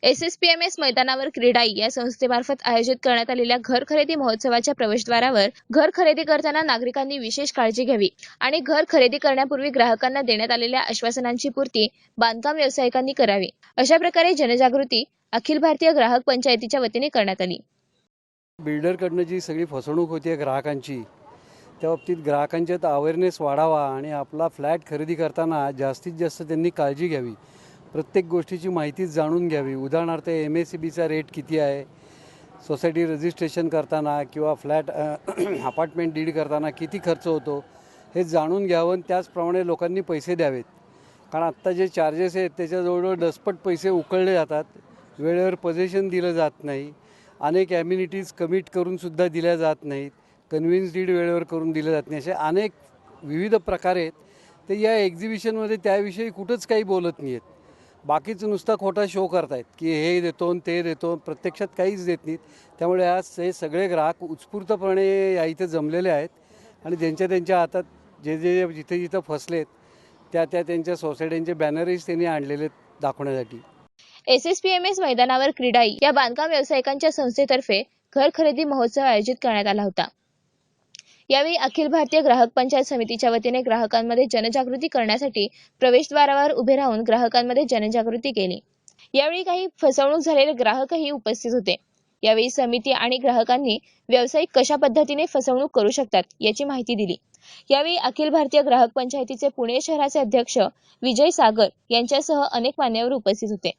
SSPMS मैदानावर क्रीडाई या संस्थेमार्फत आयोजित करण्यात आलेल्या घर खरेदी महोत्सवाच्या प्रवेशद्वारावर घर खरेदी करताना नागरिकांनी विशेष काळजी घ्यावी आणि घर खरेदी करण्यापूर्वी ग्राहकांना देण्यात आलेल्या आश्वासनांची पूर्ती बांधकाम व्यावसायिकांनी करावी। अशा प्रकारे जनजागृती अखिल भारतीय ग्राहक पंचायतीच्या वतीने करण्यात आली। बिल्डरकडनं जी सगळी फसवणूक होती ग्राहकांची, त्या बाबतीत ग्राहकांच्यात अवेअरनेस वाढावा आणि आपला फ्लॅट खरेदी करताना जास्तीत जास्त त्यांनी काळजी घ्यावी, प्रत्येक गोष्टीची माहिती जाणून घ्यावी। उदाहरणार्थ MSEBीचा रेट किती आहे, सोसायटी रजिस्ट्रेशन करताना किंवा फ्लॅट अपार्टमेंट डीड करताना किती खर्च होतो हे जाणून घ्यावं। त्याचप्रमाणे लोकांनी पैसे द्यावेत, कारण आत्ता जे चार्जेस आहेत त्याच्या जवळजवळ दसपट पैसे उकळले जातात, वेळेवर पोझिशन दिलं जात नाही, अनेक ॲम्युनिटीज कमिट करूनसुद्धा दिल्या जात नाहीत, कन्व्हिन्स डीड वेळेवर करून दिलं जात नाही। असे अनेक विविध प्रकार आहेत। ते या एक्झिबिशनमध्ये त्याविषयी कुठंच काही बोलत नाही आहेत, बाकीचं नुसता खोटा शो करतायत की हे देतो ते देतो, प्रत्यक्षात काहीच देत नाहीत। त्यामुळे आज हे सगळे ग्राहक उत्स्फूर्तपणे या इथे जमलेले आहेत आणि त्यांच्या हातात जिथे फसलेत त्यांच्या सोसायट्यांचे बॅनरही त्यांनी आणलेले दाखवण्यासाठी। एसएसपीएमएस मैदानावर क्रीडाई या बांधकाम व्यावसायिकांच्या संस्थेतर्फे घर खरेदी महोत्सव आयोजित करण्यात आला होता। यावेळी अखिल भारतीय ग्राहक पंचायत समितीच्या वतीने ग्राहकांमध्ये जनजागृती करण्यासाठी प्रवेशद्वारावर उभे राहून ग्राहकांमध्ये जनजागृती केली। यावेळी काही फसवणूक झालेले ग्राहकही उपस्थित होते। यावेळी समिती आणि ग्राहकांनी व्यावसायिक कशा पद्धतीने फसवणूक करू शकतात याची माहिती दिली। यावेळी अखिल भारतीय ग्राहक पंचायतीचे पुणे शहराचे अध्यक्ष विजय सागर यांच्यासह अनेक मान्यवर उपस्थित होते।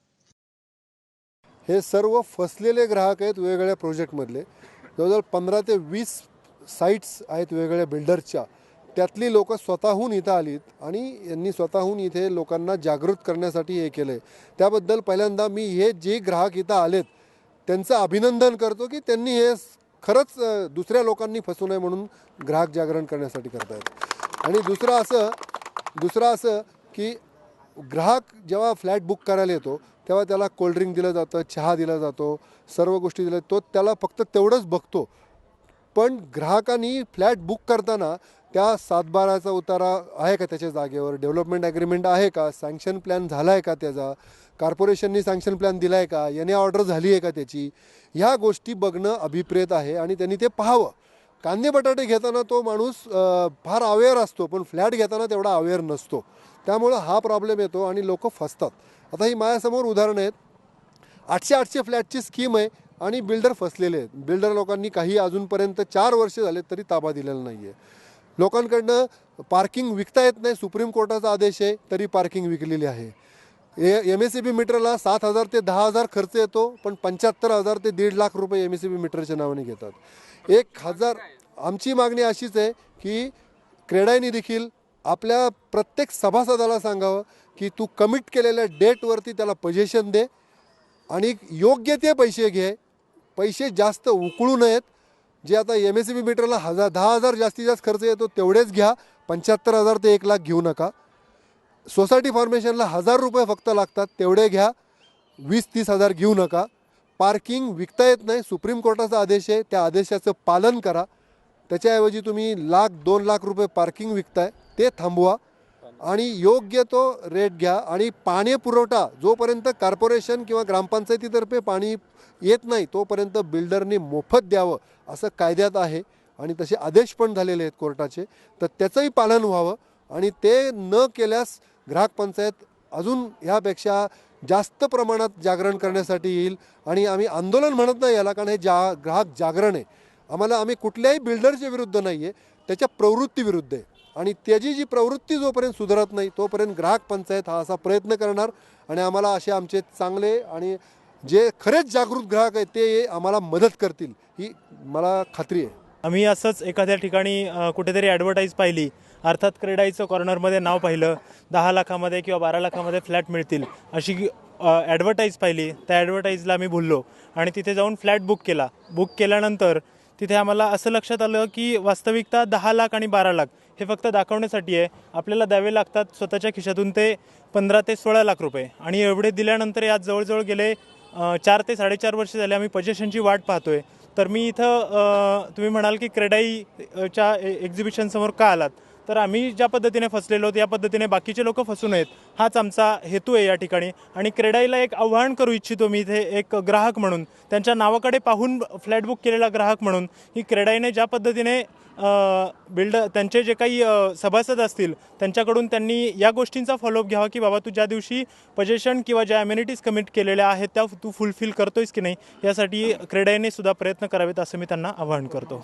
हे सर्व फसलेले ग्राहक आहेत वेगवेगळ्या प्रोजेक्टमधले। जवळजवळ 15 ते 20 साइट्स आहेत वेगवेगळ्या बिल्डर्सच्या। त्यातली लोक स्वतःहून इथं आलीत आणि यांनी स्वतःहून इथे लोकांना जागृत करण्यासाठी हे केलं आहे। त्याबद्दल पहिल्यांदा मी हे जे ग्राहक इथं आलेत त्यांचं अभिनंदन करतो की त्यांनी हे खरंच दुसऱ्या लोकांनी फसू नये म्हणून ग्राहक जागरण करण्यासाठी करतायत। आणि दुसरं असं की ग्राहक जेव्हा फ्लॅट बुक करायला येतो तेव्हा त्याला कोल्ड्रिंक दिलं जातं, चहा दिला जातो, सर्व गोष्टी दिल्या, तो त्याला फक्त तेवढंच बघतो। पण ग्राहकांनी फ्लॅट बुक करताना त्या 7/12चा उतारा आहे का त्याच्या जागेवर, डेव्हलपमेंट ॲग्रीमेंट आहे का, सँक्शन प्लॅन झाला आहे का, त्याचा कॉर्पोरेशननी सँक्शन प्लॅन दिला आहे का, याने ऑर्डर झाली आहे का त्याची, ह्या गोष्टी बघणं अभिप्रेत आहे आणि त्यांनी ते पाहावं। कांदे बटाटे घेताना तो माणूस फार अवेअर असतो, पण फ्लॅट घेताना तेवढा अवेअर नसतो। त्यामुळं हा प्रॉब्लेम येतो आणि लोक फसतात। आता ही माझ्यासमोर उदाहरणं आहेत। 800 फ्लॅटची स्कीम आहे आणि बिल्डर फसलेले आहेत। बिल्डर लोकांनी काही अजूनपर्यंत 4 वर्ष झाले तरी ताबा दिलेला नाही आहे। लोकांकडनं पार्किंग विकता येत नाही, सुप्रीम कोर्टाचा आदेश आहे तरी पार्किंग विकलेली आहे। MSEB मीटरला 7,000 ते 10,000 खर्च येतो, पण 75,000 ते 1.5 लाख रुपये MSEB मीटरच्या नावाने घेतात। 1,000 आमची मागणी अशीच आहे की क्रेडाईने देखील आपल्या प्रत्येक सभासदाला सांगावं की तू कमिट केलेल्या डेटवरती त्याला पोझिशन दे आणि योग्य ते पैसे घे, पैसे जास्त उकळू नयेत। जे आता MSEB मीटरला 10,000 जास्तीत जास्त खर्च येतो तेवढेच घ्या, 75,000 ते 1 लाख घेऊ नका। सोसायटी फॉर्मेशनला 1,000 रुपये फक्त लागतात तेवढे घ्या, 20-30 हजार घेऊ नका। पार्किंग विकता येत नाही, सुप्रीम कोर्टाचा आदेश आहे, त्या आदेशाचं पालन करा। त्याच्याऐवजी तुम्ही 1,00,000-2 लाख रुपये पार्किंग विकताय ते थांबवा आणि योग्य तो रेट घ्या। आणि पाणी पुरवठा जोपर्यंत कॉर्पोरेशन किंवा ग्रामपंचायतीतर्फे पाणी येत नाही तोपर्यंत बिल्डरनी मोफत द्यावं असं कायद्यात आहे आणि तसे आदेश पण झालेले आहेत कोर्टाचे, तर त्याचंही पालन व्हावं। आणि ते न केल्यास ग्राहक पंचायत अजून ह्यापेक्षा जास्त प्रमाणात जागरण करण्यासाठी येईल। आणि आम्ही आंदोलन म्हणत नाही याला, कारण हे ग्राहक जागरण आहे। आम्ही कुठल्याही बिल्डरच्या विरुद्ध नाही आहे, त्याच्या प्रवृत्तीविरुद्ध आहे आणि त्याची जी प्रवृत्ती जोपर्यंत सुधारत नाही तोपर्यंत ग्राहक पंचायत हा असा प्रयत्न करणार। आणि आम्हाला असे आमचे चांगले आणि जे खरेच जागृत ग्राहक आहेत ते आम्हाला मदत करतील ही मला खात्री आहे। आम्ही असंच एखाद्या ठिकाणी कुठेतरी ॲडव्हर्टाईज पाहिली, अर्थात क्रेडाईचं कॉर्नरमध्ये नाव पाहिलं, 10 लाखामध्ये किंवा 12 लाखामध्ये फ्लॅट मिळतील अशी ॲडव्हर्टाईज पाहिली। त्या ॲडव्हर्टाईजला आम्ही भुललो आणि तिथे जाऊन फ्लॅट बुक केला। बुक केल्यानंतर तिथे आम्हाला असं लक्षात आलं की वास्तविकता 10 लाख आणि 12 लाख हे फक्त दाखवण्यासाठी आहे। आपल्याला द्यावे लागतात स्वतःच्या खिशातून ते 15 ते 16 लाख रुपये आणि एवढे दिल्यानंतर यात जवळजवळ गेले 4 ते 4.5 वर्ष झाले आम्ही पोझिशनची वाट पाहतोय। तर मी इथं तुम्ही म्हणाल की क्रेडाईच्या एक्झिबिशनसमोर का आलात, तर आम्ही ज्या पद्धतीने फसलेलो त्या पद्धतीने बाकीचे लोक फसू नयेत हाच आमचा हेतू आहे या ठिकाणी. आणि क्रेडाईला एक आव्हान करू इच्छितो मी इथे एक ग्राहक म्हणून, त्यांच्या नावाकडे पाहून फ्लॅट बुक केलेला ग्राहक म्हणून, की क्रेडाईने ज्या पद्धतीने बिल्डर त्यांचे जे काही सभासद असतील त्यांच्याकडून त्यांनी या गोष्टींचा फॉलोअप घ्यावा की बाबा तू ज्या दिवशी पजेशन किंवा ज्या अमेनिटीज कमिट केलेल्या आहेत त्या तू फुलफिल करतोयस की नाही, यासाठी क्रेडाईने सुद्धा प्रयत्न करावेत असं मी त्यांना आवाहन करतो.